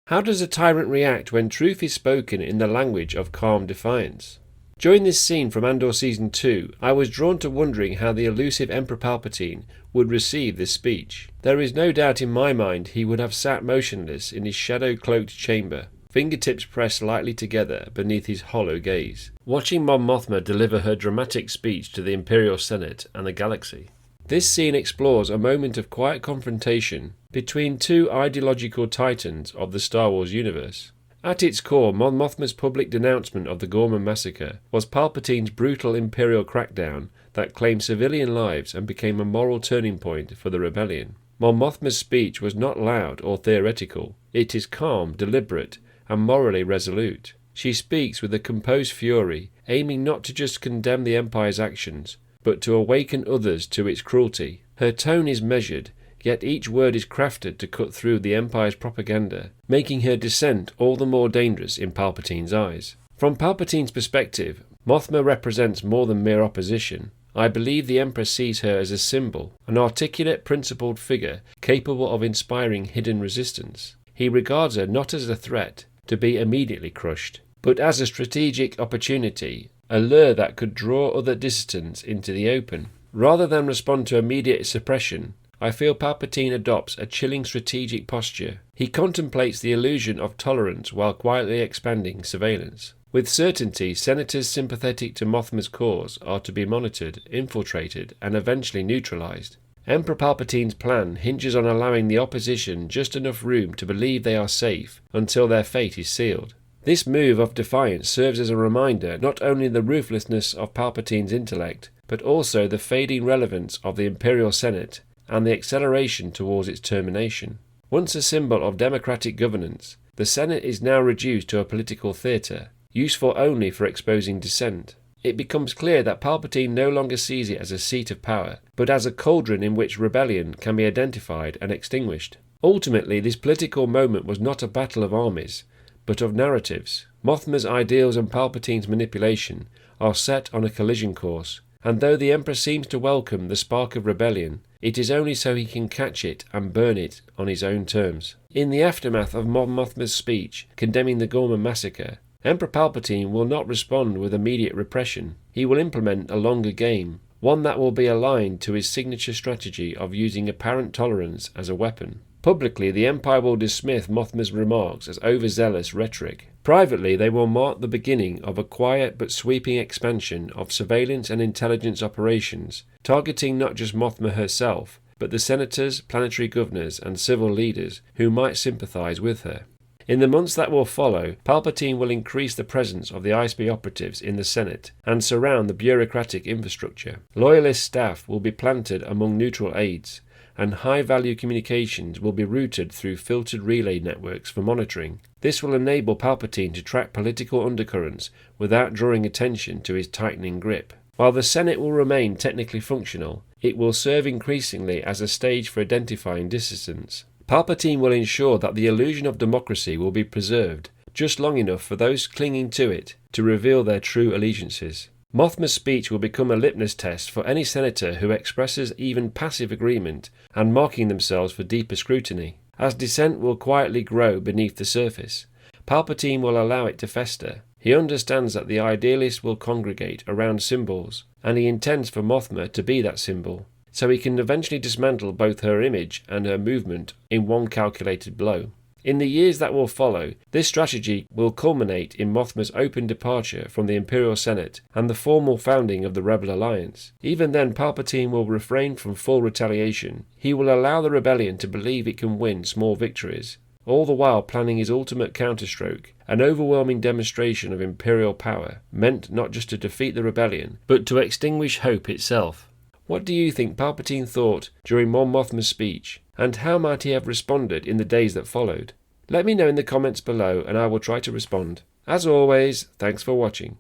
How does a tyrant react when truth is spoken in the language of calm defiance? During this scene from Andor Season 2, I was drawn to wondering how the elusive Emperor Palpatine would receive this speech. There is no doubt in my mind he would have sat motionless in his shadow-cloaked chamber, fingertips pressed lightly together beneath his hollow gaze, watching Mon Mothma deliver her dramatic speech to the Imperial Senate and the galaxy. This scene explores a moment of quiet confrontation between two ideological titans of the Star Wars universe. At its core, Mon Mothma's public denouncement of the Ghorman Massacre was Palpatine's brutal Imperial crackdown that claimed civilian lives and became a moral turning point for the rebellion. Mon Mothma's speech was not loud or theoretical. It is calm, deliberate, and morally resolute. She speaks with a composed fury, aiming not to just condemn the Empire's actions, but to awaken others to its cruelty. Her tone is measured, yet each word is crafted to cut through the Empire's propaganda, making her dissent all the more dangerous in Palpatine's eyes. From Palpatine's perspective, Mothma represents more than mere opposition. I believe the Emperor sees her as a symbol, an articulate, principled figure capable of inspiring hidden resistance. He regards her not as a threat to be immediately crushed, but as a strategic opportunity, a lure that could draw other dissidents into the open. Rather than respond to immediate suppression, I feel Palpatine adopts a chilling strategic posture. He contemplates the illusion of tolerance while quietly expanding surveillance. With certainty, senators sympathetic to Mothma's cause are to be monitored, infiltrated, and eventually neutralized. Emperor Palpatine's plan hinges on allowing the opposition just enough room to believe they are safe until their fate is sealed. This move of defiance serves as a reminder not only of the ruthlessness of Palpatine's intellect, but also the fading relevance of the Imperial Senate and the acceleration towards its termination. Once a symbol of democratic governance, the Senate is now reduced to a political theatre, useful only for exposing dissent. It becomes clear that Palpatine no longer sees it as a seat of power, but as a cauldron in which rebellion can be identified and extinguished. Ultimately, this political moment was not a battle of armies, but of narratives. Mothma's ideals and Palpatine's manipulation are set on a collision course, and though the Emperor seems to welcome the spark of rebellion, it is only so he can catch it and burn it on his own terms. In the aftermath of Mon Mothma's speech condemning the Ghorman Massacre, Emperor Palpatine will not respond with immediate repression. He will implement a longer game, one that will be aligned to his signature strategy of using apparent tolerance as a weapon. Publicly, the Empire will dismiss Mothma's remarks as overzealous rhetoric. Privately, they will mark the beginning of a quiet but sweeping expansion of surveillance and intelligence operations, targeting not just Mothma herself, but the senators, planetary governors, and civil leaders who might sympathize with her. In the months that will follow, Palpatine will increase the presence of the ISB operatives in the Senate and surround the bureaucratic infrastructure. Loyalist staff will be planted among neutral aides, and high-value communications will be routed through filtered relay networks for monitoring. This will enable Palpatine to track political undercurrents without drawing attention to his tightening grip. While the Senate will remain technically functional, it will serve increasingly as a stage for identifying dissidents. Palpatine will ensure that the illusion of democracy will be preserved just long enough for those clinging to it to reveal their true allegiances. Mothma's speech will become a litmus test for any senator who expresses even passive agreement and marking themselves for deeper scrutiny. As dissent will quietly grow beneath the surface, Palpatine will allow it to fester. He understands that the idealists will congregate around symbols, and he intends for Mothma to be that symbol, so he can eventually dismantle both her image and her movement in one calculated blow. In the years that will follow, this strategy will culminate in Mothma's open departure from the Imperial Senate and the formal founding of the Rebel Alliance. Even then, Palpatine will refrain from full retaliation. He will allow the rebellion to believe it can win small victories, all the while planning his ultimate counterstroke, an overwhelming demonstration of imperial power, meant not just to defeat the rebellion, but to extinguish hope itself. What do you think Palpatine thought during Mon Mothma's speech, and how might he have responded in the days that followed? Let me know in the comments below and I will try to respond. As always, thanks for watching.